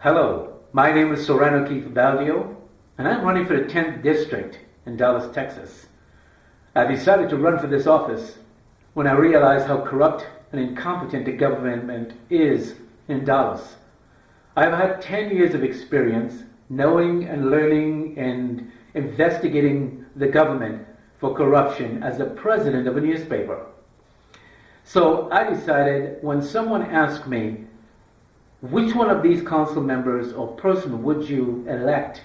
Hello, my name is Sirrano Keith Baldeo, and I'm running for the 10th District in Dallas, Texas. I decided to run for this office when I realized how corrupt and incompetent the government is in Dallas. I've had 10 years of experience knowing and learning and investigating the government for corruption as the president of a newspaper. So I decided when someone asked me, which one of these council members or person would you elect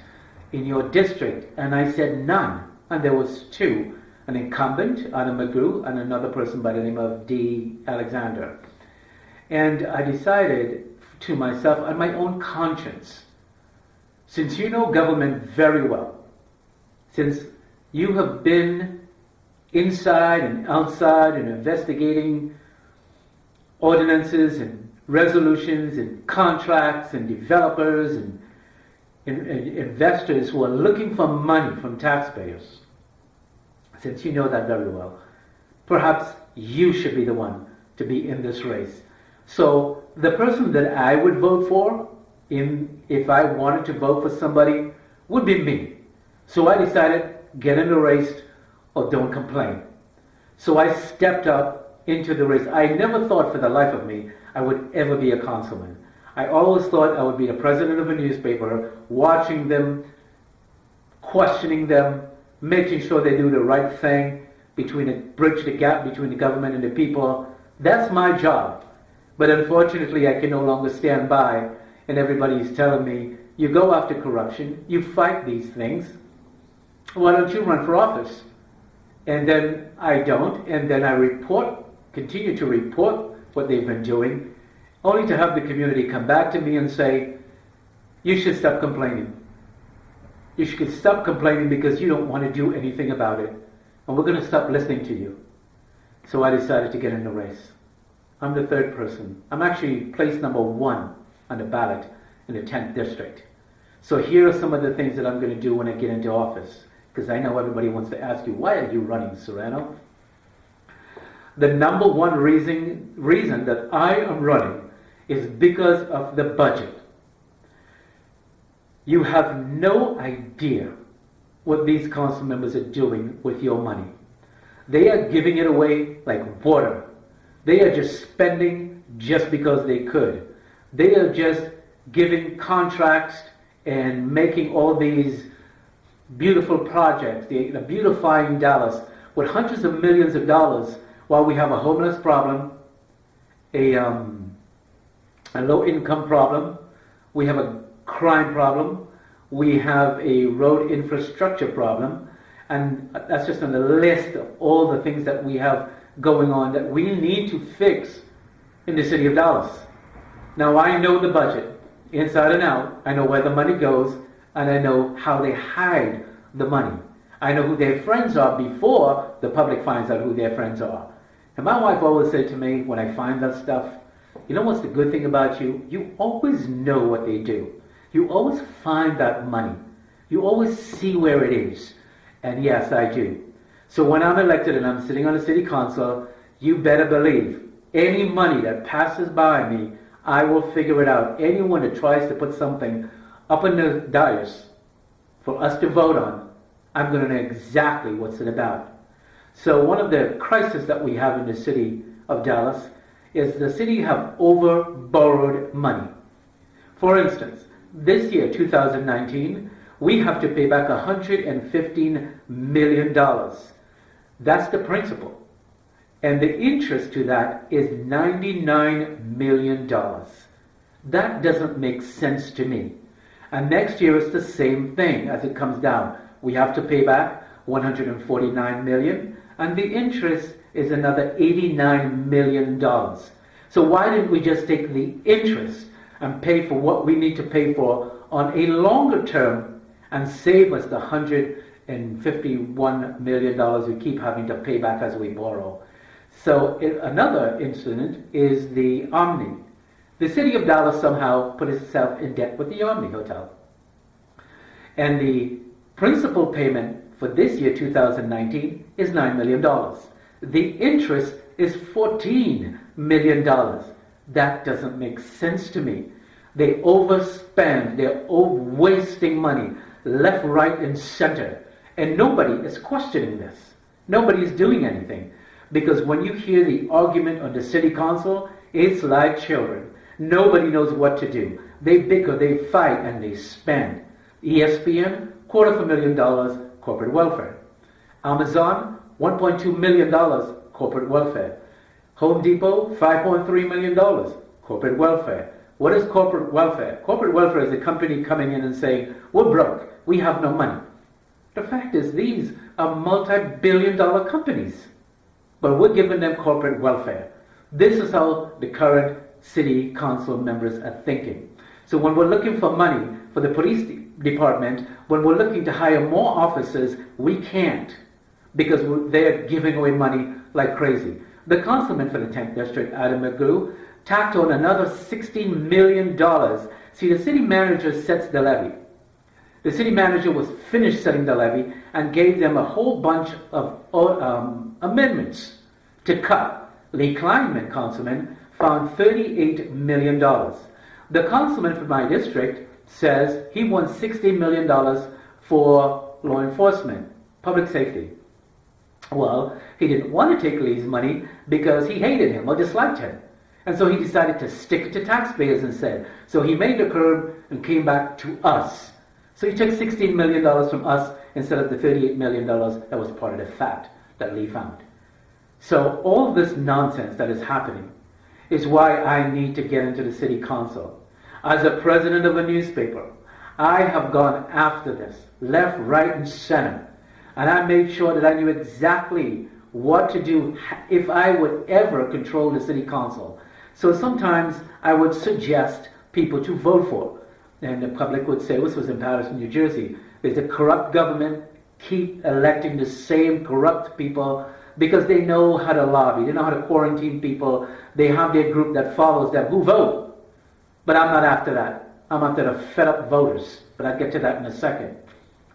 in your district? And I said none. And there was two, an incumbent, Adam McGough, and another person by the name of D. Alexander. And I decided to myself, on my own conscience, since you know government very well, since you have been inside and outside and investigating ordinances and resolutions and contracts and developers and investors who are looking for money from taxpayers, since you know that very well, perhaps you should be the one to be in this race. So the person that I would vote for, if I wanted to vote for somebody, would be me. So I decided, get in the race or don't complain. So I stepped up into the race. I never thought for the life of me I would ever be a councilman. I always thought I would be the president of a newspaper, watching them, questioning them, making sure they do the right thing, bridge the gap between the government and the people. That's my job. But unfortunately, I can no longer stand by and everybody's telling me, you go after corruption, you fight these things, why don't you run for office? And then I don't, and then I continue to report what they've been doing, only to have the community come back to me and say, you should stop complaining. You should stop complaining because you don't want to do anything about it. And we're going to stop listening to you. So I decided to get in the race. I'm the third person. I'm actually place number 1 on the ballot in the 10th district. So here are some of the things that I'm going to do when I get into office. Because I know everybody wants to ask you, why are you running, Sirrano? The number one reason that I am running is because of the budget. You have no idea what these council members are doing with your money. They are giving it away like water. They are just spending just because they could. They are just giving contracts and making all these beautiful projects, the beautifying Dallas with hundreds of millions of dollars, while we have a homeless problem, a low-income problem, we have a crime problem, we have a road infrastructure problem, and that's just on the list of all the things that we have going on that we need to fix in the city of Dallas. Now, I know the budget inside and out. I know where the money goes, and I know how they hide the money. I know who their friends are before the public finds out who their friends are. And my wife always said to me when I find that stuff, you know what's the good thing about you? You always know what they do. You always find that money. You always see where it is. And yes, I do. So when I'm elected and I'm sitting on the city council, you better believe any money that passes by me, I will figure it out. Anyone that tries to put something up in the dais for us to vote on, I'm going to know exactly what's it about. So one of the crises that we have in the city of Dallas is the city have over-borrowed money. For instance, this year, 2019, we have to pay back $115 million. That's the principal. And the interest to that is $99 million. That doesn't make sense to me. And next year it's the same thing as it comes down. We have to pay back $149 million, and the interest is another $89 million. So why didn't we just take the interest and pay for what we need to pay for on a longer term and save us the $151 million we keep having to pay back as we borrow? So another incident is the Omni. The city of Dallas somehow put itself in debt with the Omni Hotel. And the principal payment for this year, 2019, is $9 million. The interest is $14 million. That doesn't make sense to me. They overspend. They're wasting money left, right, and center. And nobody is questioning this. Nobody is doing anything. Because when you hear the argument on the city council, it's like children. Nobody knows what to do. They bicker, they fight, and they spend. ESPN, $250,000 corporate welfare. Amazon, $1.2 million corporate welfare. Home Depot, $5.3 million corporate welfare. What is corporate welfare? Corporate welfare is a company coming in and saying, we're broke, we have no money. The fact is, these are multi-billion-dollar companies, but we're giving them corporate welfare. This is how the current city council members are thinking. So when we're looking for money for the police department, when we're looking to hire more officers, we can't, because they're giving away money like crazy. The councilman for the 10th district, Adam McGough, tacked on another $16 million. See, the city manager sets the levy. The city manager was finished setting the levy and gave them a whole bunch of amendments to cut. Lee Kleinman, councilman, found $38 million. The councilman for my district says he wants $60 million for law enforcement, public safety. Well, he didn't want to take Lee's money because he hated him or disliked him. And so he decided to stick it to taxpayers instead. So he made the curve and came back to us. So he took $16 million from us instead of the $38 million that was part of the fact that Lee found. So all this nonsense that is happening is why I need to get into the city council. As a president of a newspaper, I have gone after this, left, right, and center. And I made sure that I knew exactly what to do if I would ever control the city council. So sometimes I would suggest people to vote for. And the public would say, this was in Patterson, New Jersey, there's a corrupt government, keep electing the same corrupt people because they know how to lobby, they know how to quarantine people, they have their group that follows them who vote. But I'm not after that. I'm after the fed up voters. But I'll get to that in a second.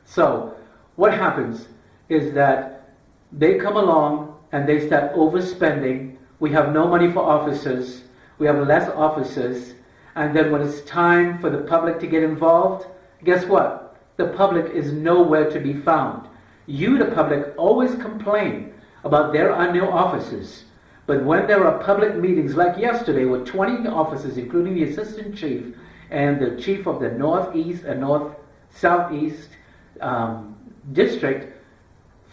So what happens is that they come along and they start overspending. We have no money for officers. We have less officers. And then when it's time for the public to get involved, guess what? The public is nowhere to be found. You, the public, always complain about there are no officers. But when there are public meetings like yesterday with 20 officers, including the assistant chief and the chief of the northeast and southeast district,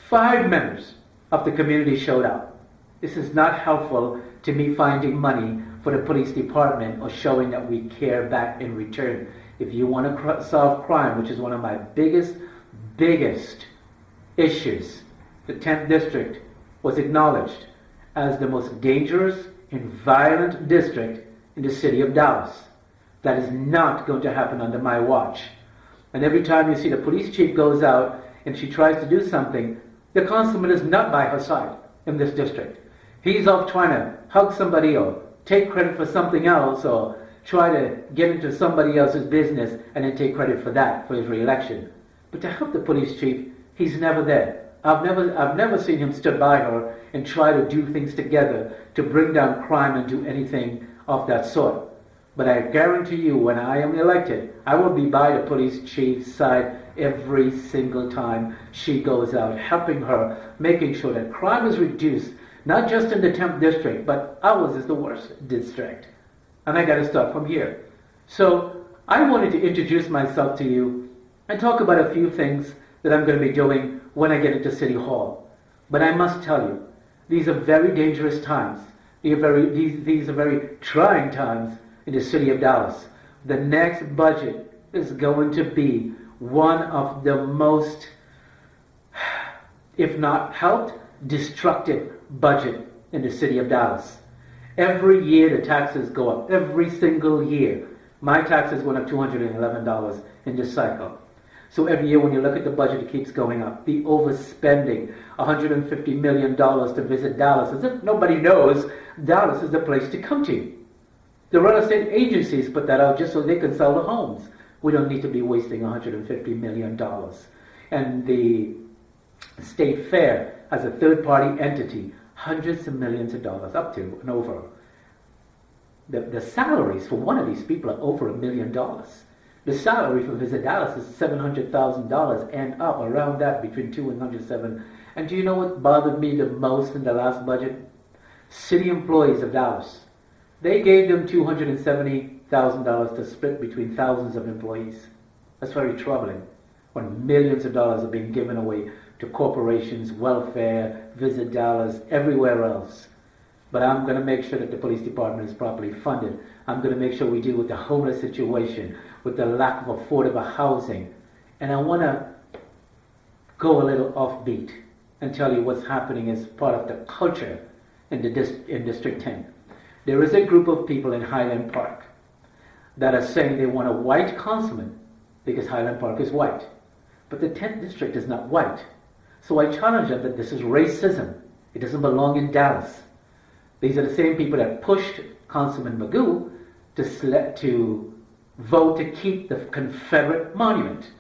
5 members of the community showed up. This is not helpful to me finding money for the police department or showing that we care back in return. If you want to solve crime, which is one of my biggest issues, the 10th district was acknowledged as the most dangerous and violent district in the city of Dallas. That is not going to happen under my watch. And every time you see the police chief goes out and she tries to do something, the councilman is not by her side in this district. He's off trying to hug somebody or take credit for something else or try to get into somebody else's business and then take credit for that, for his re-election. But to help the police chief, he's never there. I've never seen him stood by her and try to do things together to bring down crime and do anything of that sort. But I guarantee you, when I am elected, I will be by the police chief's side every single time she goes out, helping her, making sure that crime is reduced, not just in the 10th district, but ours is the worst district. And I got to start from here. So I wanted to introduce myself to you and talk about a few things that I'm going to be doing when I get into City Hall. But I must tell you, these are very dangerous times. These are very trying times in the city of Dallas. The next budget is going to be one of the most, if not helped, destructive budget in the city of Dallas. Every year the taxes go up. Every single year. My taxes went up $211 in this cycle. So every year when you look at the budget, it keeps going up. The overspending, $150 million to visit Dallas, as if nobody knows Dallas is the place to come to. The real estate agencies put that out just so they can sell the homes. We don't need to be wasting $150 million. And the state fair, as a third-party entity, hundreds of millions of dollars, up to and over. The salaries for one of these people are over $1 million. The salary for Visit Dallas is $700,000 and up, around that, between 2 and 107. And do you know what bothered me the most in the last budget? City employees of Dallas. They gave them $270,000 to split between thousands of employees. That's very troubling, when millions of dollars are being given away to corporations, welfare, Visit Dallas, everywhere else. But I'm going to make sure that the police department is properly funded. I'm going to make sure we deal with the homeless situation, with the lack of affordable housing. And I want to go a little offbeat and tell you what's happening as part of the culture in District 10. There is a group of people in Highland Park that are saying they want a white councilman because Highland Park is white. But the 10th district is not white. So I challenge them that this is racism. It doesn't belong in Dallas. These are the same people that pushed Councilman McGough to vote to keep the Confederate monument.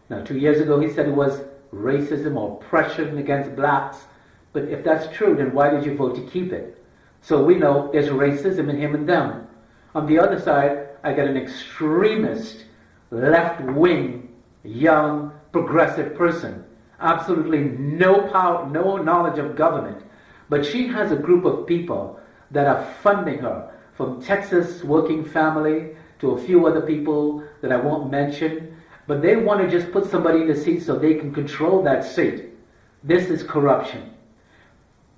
Now, 2 years ago he said it was racism or oppression against blacks. But if that's true, then why did you vote to keep it? So we know there's racism in him and them. On the other side, I got an extremist, left-wing, young, progressive person. Absolutely no power, no knowledge of government. But she has a group of people that are funding her, from Texas Working Family to a few other people that I won't mention. But they want to just put somebody in the seat so they can control that seat. This is corruption.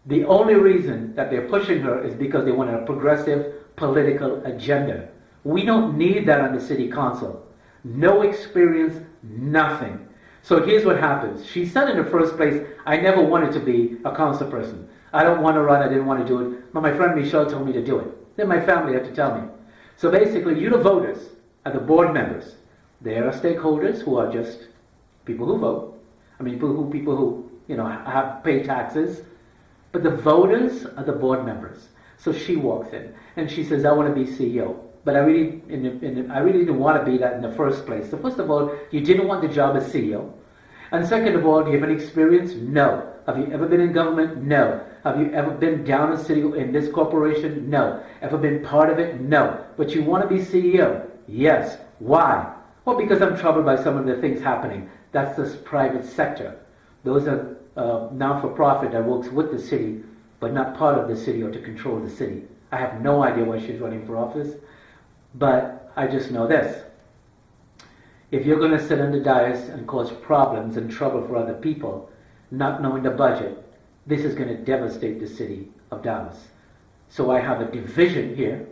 The only reason that they're pushing her is because they want a progressive political agenda. We don't need that on the city council. No experience, nothing. So here's what happens. She said in the first place, I never wanted to be a council person. I don't want to run, I didn't want to do it. But my friend Michelle told me to do it. Then my family had to tell me. So basically, you the voters are the board members. They are stakeholders who are just people who vote. I mean, people who have pay taxes. But the voters are the board members. So she walks in and she says, I want to be CEO. But I really didn't want to be that in the first place. So first of all, you didn't want the job as CEO. And second of all, do you have any experience? No. Have you ever been in government? No. Have you ever been down in city in this corporation? No. Ever been part of it? No. But you want to be CEO? Yes. Why? Well, because I'm troubled by some of the things happening. That's the private sector. Those are non-for-profit that works with the city, but not part of the city or to control the city. I have no idea why she's running for office, but I just know this. If you're going to sit on the dais and cause problems and trouble for other people, not knowing the budget, this is going to devastate the city of Dallas. So I have a division here,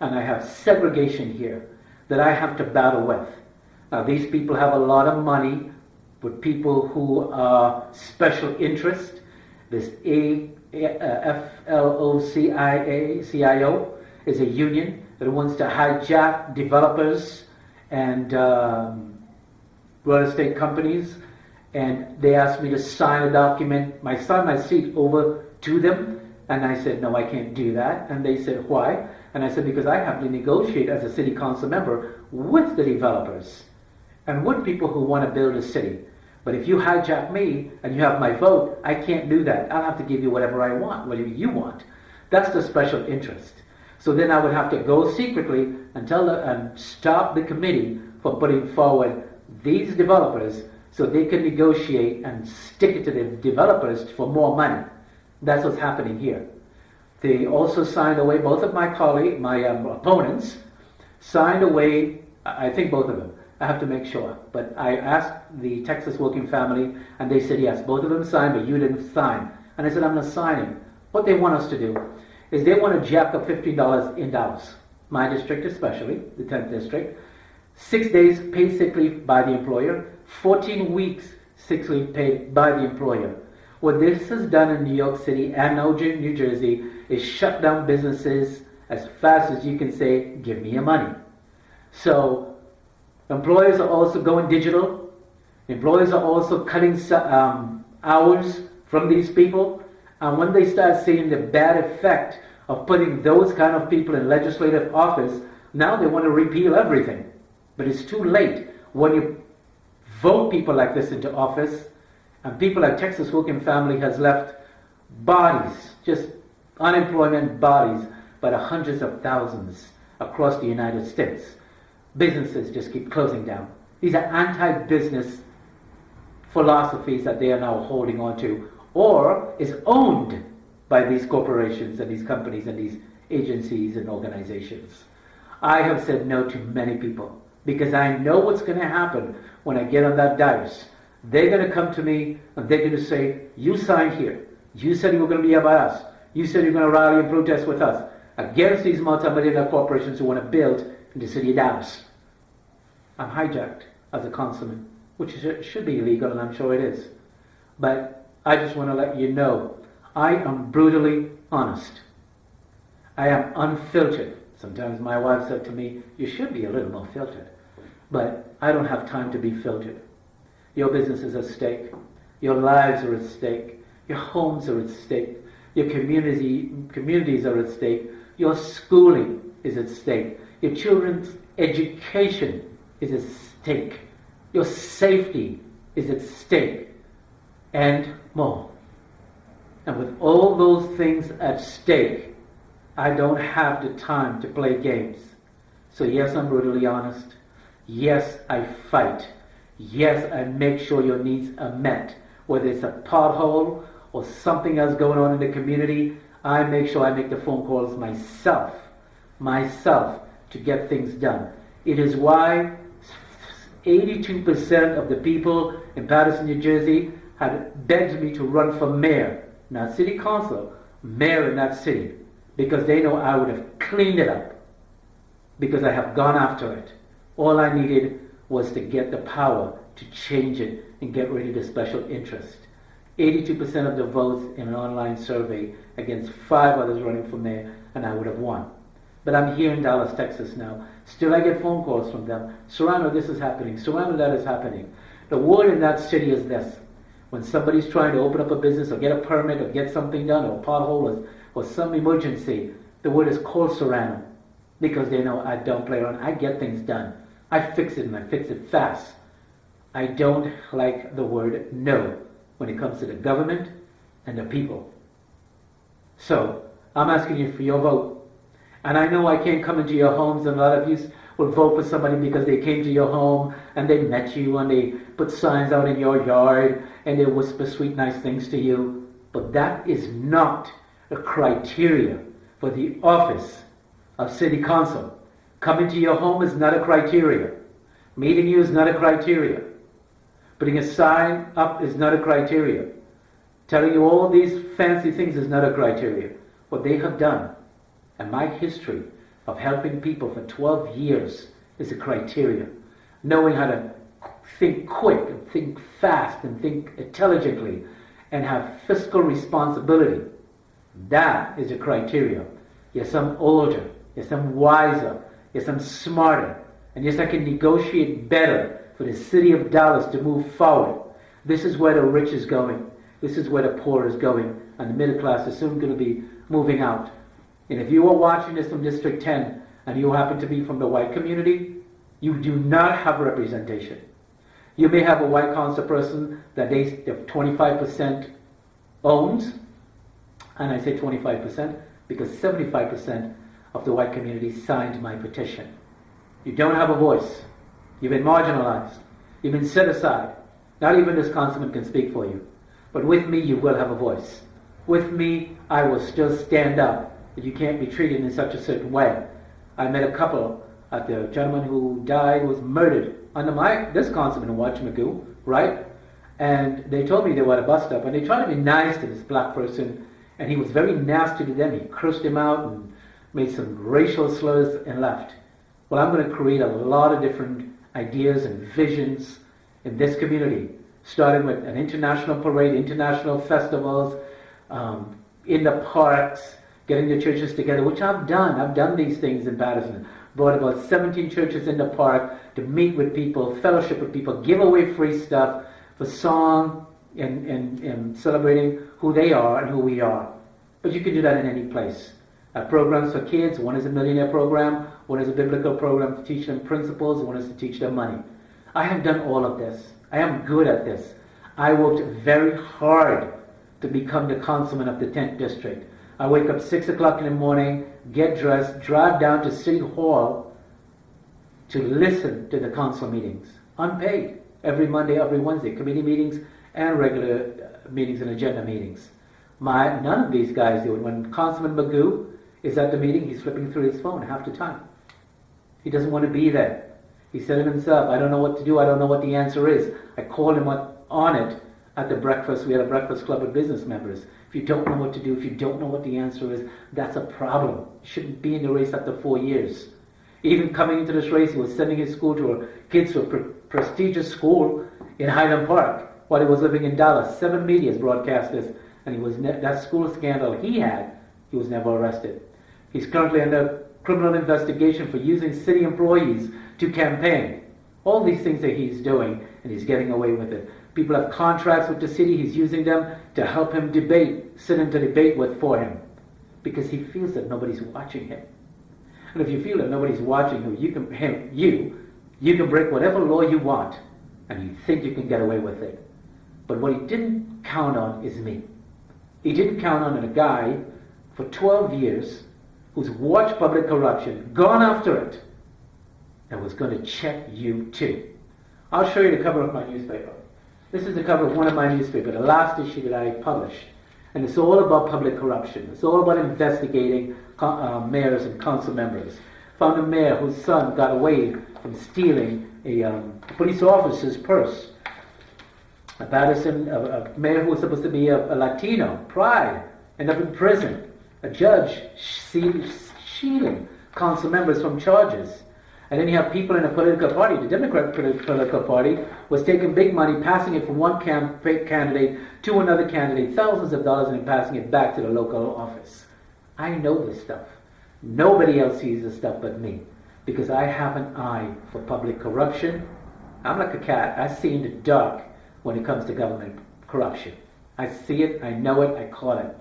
and I have segregation here that I have to battle with. Now, these people have a lot of money with people who are special interest. This FLOCIO is a union that wants to hijack developers and real estate companies. And they asked me to sign a document, sign my seat over to them. And I said, no, I can't do that. And they said, why? And I said, because I have to negotiate as a city council member with the developers and with people who want to build a city. But if you hijack me and you have my vote, I can't do that. I'll have to give you whatever I want, whatever you want. That's the special interest. So then I would have to go secretly and stop the committee from putting forward these developers so they can negotiate and stick it to the developers for more money. That's what's happening here. They also signed away, both of my opponents signed away, I think both of them. I have to make sure. But I asked the Texas Working Family, and they said, yes, both of them signed, but you didn't sign. And I said, I'm not signing. What they want us to do is they want to jack up $15 in Dallas, my district especially, the 10th district. 6 days paid sick leave by the employer, 14 weeks sick leave paid by the employer. What this has done in New York City and New Jersey is shut down businesses as fast as you can say, give me your money. So employers are also going digital. Employers are also cutting hours from these people. And when they start seeing the bad effect of putting those kind of people in legislative office, now they want to repeal everything. But it's too late. When you vote people like this into office, and people like Texas Working Family has left bodies, just unemployment bodies, by the hundreds of thousands. across the United States. Businesses just keep closing down. These are anti-business philosophies that they are now holding on to, or is owned by these corporations and these companies and these agencies and organizations. I have said no to many people because I know what's going to happen when I get on that dais. They're going to come to me and they're going to say, you signed here. You said you were going to be about us. You said you're going to rally and protest with us against these multimillionaire corporations who want to build in the city of Dallas. I'm hijacked as a councilman, which should be illegal, and I'm sure it is. But I just want to let you know, I am brutally honest. I am unfiltered. Sometimes my wife said to me, you should be a little more filtered. But I don't have time to be filtered. Your business is at stake. Your lives are at stake. Your homes are at stake. Your communities are at stake. Your schooling is at stake. Your children's education is at stake. Your safety is at stake. And more. And with all those things at stake, I don't have the time to play games. So yes, I'm brutally honest. Yes, I fight. Yes, I make sure your needs are met. Whether it's a pothole or something else going on in the community, I make sure I make the phone calls myself to get things done. It is why 82% of the people in Paterson, New Jersey had begged me to run for mayor, not city council, mayor in that city, because they know I would have cleaned it up, because I have gone after it. All I needed was to get the power to change it and get rid of the special interest. 82% of the votes in an online survey against 5 others running for mayor, and I would have won. But I'm here in Dallas, Texas now. Still I get phone calls from them. Sirrano, this is happening. Sirrano, that is happening. The word in that city is this. When somebody's trying to open up a business or get a permit or get something done or a pothole or some emergency, the word is call Sirrano, because they know I don't play around. I get things done. I fix it, and I fix it fast. I don't like the word no when it comes to the government and the people. So I'm asking you for your vote. And I know I can't come into your homes, and a lot of you will vote for somebody because they came to your home and they met you and they put signs out in your yard and they whisper sweet, nice things to you. But that is not a criteria for the office of city council. Coming to your home is not a criteria. Meeting you is not a criteria. Putting a sign up is not a criteria. Telling you all these fancy things is not a criteria. What they have done, and my history of helping people for 12 years is a criteria. Knowing how to think quick and think fast and think intelligently and have fiscal responsibility, that is a criteria. Yes, I'm older. Yes, I'm wiser. Yes, I'm smarter. And yes, I can negotiate better for the city of Dallas to move forward. This is where the rich is going. This is where the poor is going. And the middle class is soon going to be moving out. And if you are watching this from District 10 and you happen to be from the white community, you do not have representation. You may have a white council person that they 25% owns, and I say 25% because 75% of the white community signed my petition. You don't have a voice. You've been marginalized. You've been set aside. Not even this councilman can speak for you. But with me, you will have a voice. With me, I will still stand up. You can't be treated in such a certain way. I met a couple. The gentleman who died was murdered under this councilman, Adam McGough, right? And they told me they were at a bus stop, and they tried to be nice to this black person, and he was very nasty to them. He cursed him out and made some racial slurs and left. Well, I'm going to create a lot of different ideas and visions in this community, starting with an international parade, international festivals, in the parks, getting the churches together, which I've done. I've done these things in Paterson. Brought about 17 churches in the park to meet with people, fellowship with people, give away free stuff for song and celebrating who they are and who we are. But you can do that in any place. Programs for kids. One is a millionaire program. One is a biblical program to teach them principles. One is to teach them money. I have done all of this. I am good at this. I worked very hard to become the councilman of the 10th district. I wake up 6 o'clock in the morning, get dressed, drive down to City Hall to listen to the council meetings, unpaid, every Monday, every Wednesday, committee meetings and regular meetings and agenda meetings. None of these guys do it. When Councilman McGough is at the meeting, he's flipping through his phone half the time. He doesn't want to be there. He said it himself, I don't know what to do, I don't know what the answer is. I called him on it at the breakfast. We had a breakfast club with business members. If you don't know what to do, if you don't know what the answer is, that's a problem. You shouldn't be in the race after 4 years. Even coming into this race, he was sending his kids to a prestigious school in Highland Park while he was living in Dallas. 7 medias broadcast this, and he was that school scandal he was never arrested. He's currently under criminal investigation for using city employees to campaign. All these things that he's doing, and he's getting away with it. People have contracts with the city, he's using them to help him sit into debate for him, because he feels that nobody's watching him. And if you feel that nobody's watching you can break whatever law you want, and you think you can get away with it. But what he didn't count on is me. He didn't count on a guy for 12 years who's watched public corruption, gone after it, and was going to check you too. I'll show you the cover of my newspaper. This is the cover of one of my newspapers, the last issue that I published. And it's all about public corruption. It's all about investigating mayors and council members. Found a mayor whose son got away from stealing a police officer's purse. A mayor who was supposed to be a Latino, pride, ended up in prison. A judge shielding council members from charges. And then you have people in a political party. The Democrat political party was taking big money, passing it from one candidate to another candidate, thousands of dollars, and then passing it back to the local office. I know this stuff. Nobody else sees this stuff but me, because I have an eye for public corruption. I'm like a cat. I see in the dark when it comes to government corruption. I see it, I know it, I call it.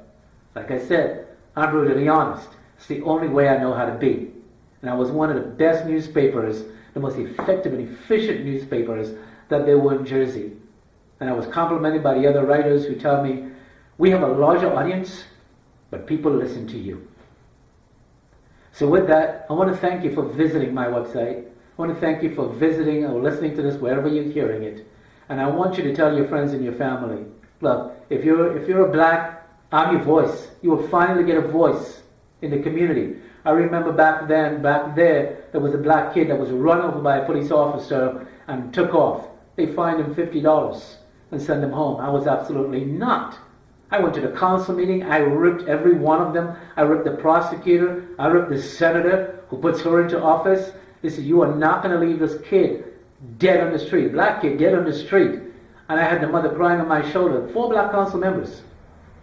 Like I said, I'm brutally honest. It's the only way I know how to be. And I was one of the best newspapers, the most effective and efficient newspapers that there were in Jersey. And I was complimented by the other writers who tell me, we have a larger audience, but people listen to you. So with that, I want to thank you for visiting my website. I want to thank you for visiting or listening to this wherever you're hearing it. And I want you to tell your friends and your family, look, if you're a black, I'm your voice. You will finally get a voice in the community. I remember back there was a black kid that was run over by a police officer and took off. They fined him $50 and sent him home. I was absolutely not. I went to the council meeting. I ripped every one of them. I ripped the prosecutor. I ripped the senator who puts her into office. They said, you are not going to leave this kid dead on the street, black kid dead on the street. And I had the mother crying on my shoulder. 4 black council members.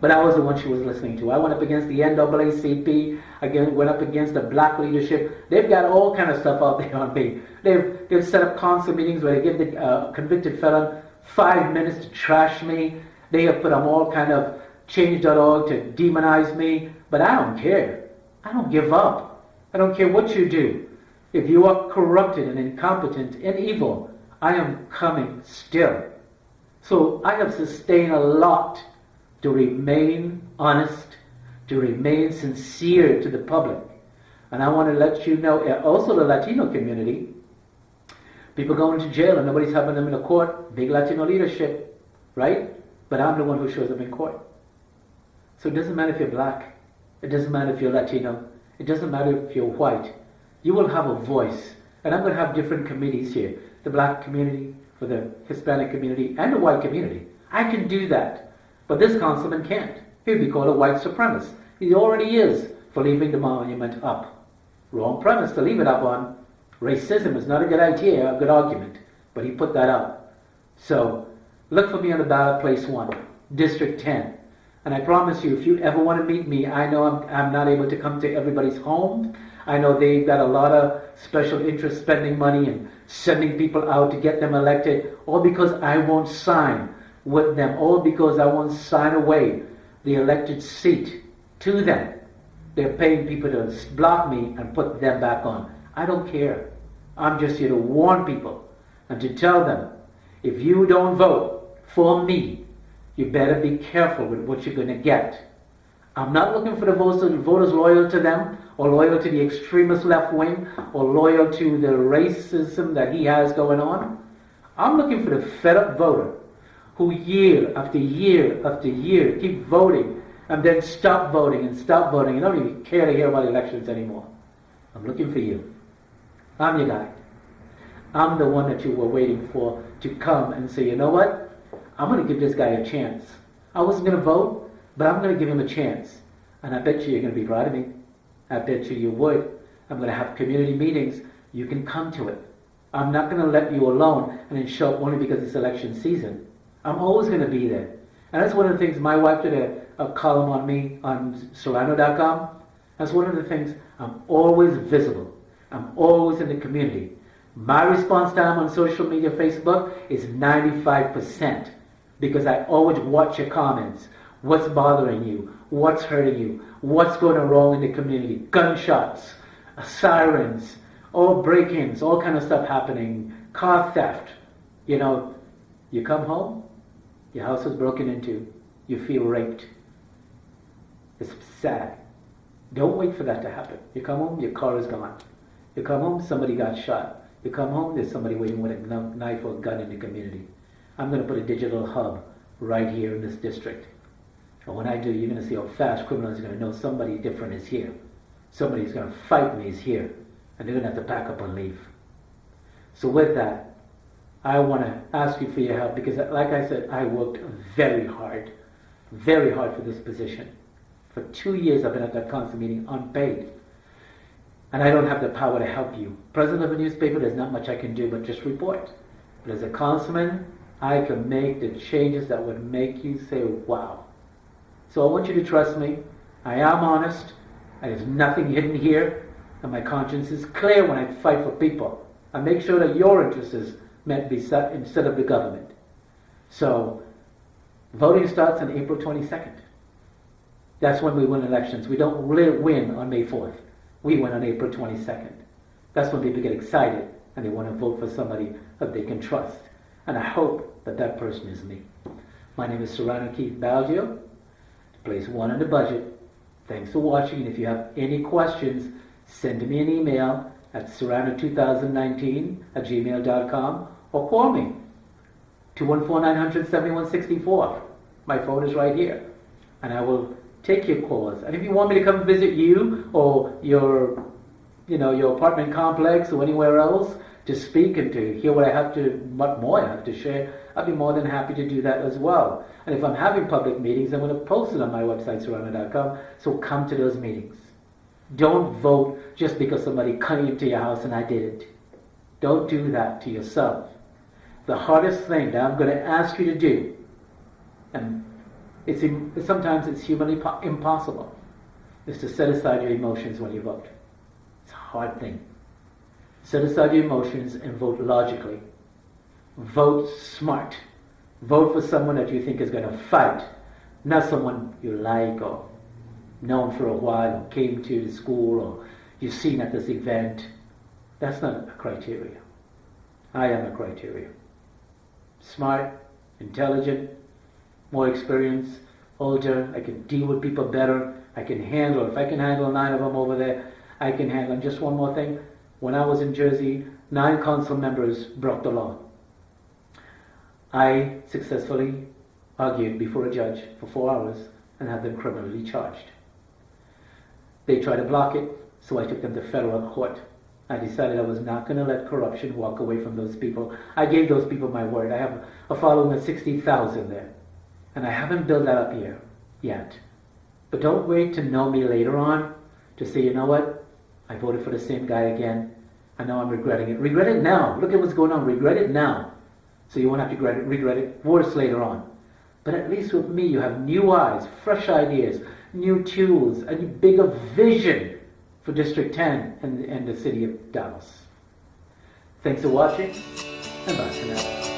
But I was the one she was listening to. I went up against the NAACP. Again, went up against the black leadership. They've got all kind of stuff out there on me. They've set up council meetings where they give the convicted felon 5 minutes to trash me. They have put on all kind of change.org to demonize me. But I don't care. I don't give up. I don't care what you do. If you are corrupted and incompetent and evil, I am coming still. So I have sustained a lot to remain honest, to remain sincere to the public. And I want to let you know, also the Latino community, people going to jail and nobody's helping them in a court, big Latino leadership, right? But I'm the one who shows up in court. So it doesn't matter if you're black, it doesn't matter if you're Latino, it doesn't matter if you're white. You will have a voice. And I'm going to have different committees here. The black community, for the Hispanic community, and the white community. I can do that. But this councilman can't. He'd be called a white supremacist. He already is for leaving the monument up. Wrong premise to leave it up on. Racism is not a good idea, a good argument. But he put that up. So, look for me on the ballot, place 1, District 10. And I promise you, if you ever want to meet me, I know I'm not able to come to everybody's home. I know they've got a lot of special interest spending money and sending people out to get them elected, all because I won't sign with them, all because I won't sign away the elected seat to them. They're paying people to block me and put them back on. I don't care. I'm just here to warn people and to tell them, if you don't vote for me, you better be careful with what you're going to get. I'm not looking for the voters loyal to them, or loyal to the extremist left wing, or loyal to the racism that he has going on. I'm looking for the fed up voter who year after year after year keep voting and then stop voting and don't even care to hear about elections anymore. I'm looking for you. I'm your guy. I'm the one that you were waiting for to come and say, you know what? I'm going to give this guy a chance. I wasn't going to vote, but I'm going to give him a chance. And I bet you're going to be proud of me. I bet you would. I'm going to have community meetings. You can come to it. I'm not going to let you alone and then show up only because it's election season. I'm always going to be there. And that's one of the things, my wife did a column on me on Sirrano.com. That's one of the things, I'm always visible. I'm always in the community. My response time on social media, Facebook, is 95% because I always watch your comments. What's bothering you? What's hurting you? What's going wrong in the community? Gunshots, sirens, all break-ins, all kind of stuff happening, car theft. You know, you come home, your house is broken into, you feel raped. It's sad. Don't wait for that to happen. You come home, your car is gone. You come home, somebody got shot. You come home, there's somebody waiting with a knife or a gun in the community. I'm going to put a digital hub right here in this district. And when I do, you're going to see how fast criminals are going to know somebody different is here. Somebody's going to fight me is here. And they're going to have to pack up and leave. So with that, I want to ask you for your help because, like I said, I worked very hard for this position. For 2 years I've been at that council meeting unpaid. And I don't have the power to help you. President of a newspaper, there's not much I can do but just report. But as a councilman, I can make the changes that would make you say, wow. So I want you to trust me. I am honest. And there's nothing hidden here. And my conscience is clear when I fight for people. I make sure that your interest is met instead of the government. So voting starts on April 22nd. That's when we win elections. We don't really win on May 4th. We win on April 22nd. That's when people get excited and they want to vote for somebody that they can trust. And I hope that that person is me. My name is Sirrano Keith Baldeo, place 1 on the budget. Thanks for watching, and if you have any questions, send me an email at Sirrano2019@gmail.com or call me, 214-900-7164. My phone is right here, and I will take your calls. And if you want me to come visit you or your apartment complex or anywhere else to speak and to hear what more I have to share, I'd be more than happy to do that as well. And if I'm having public meetings, I'm going to post it on my website, Sirrano.com, so come to those meetings. Don't vote just because somebody came into your house and I didn't. Don't do that to yourself. The hardest thing that I'm going to ask you to do, and sometimes it's humanly impossible, is to set aside your emotions when you vote. It's a hard thing. Set aside your emotions and vote logically. Vote smart. Vote for someone that you think is going to fight, not someone you like or known for a while or came to the school or you've seen at this event. That's not a criteria. I am a criteria. Smart, intelligent, more experience, older, I can deal with people better, I can handle, if I can handle 9 of them over there, I can handle. And just one more thing, when I was in Jersey, 9 council members broke the law. I successfully argued before a judge for 4 hours and had them criminally charged. They tried to block it, so I took them to federal court. I decided I was not going to let corruption walk away from those people. I gave those people my word. I have a following of 60,000 there. And I haven't built that up here yet. But don't wait to know me later on to say, you know what? I voted for the same guy again. I know I'm regretting it. Regret it now. Look at what's going on. Regret it now. So you won't have to regret it worse later on. But at least with me, you have new eyes, fresh ideas, new tools, a bigger vision for District 10 and the city of Dallas. Thanks for watching, and bye for now.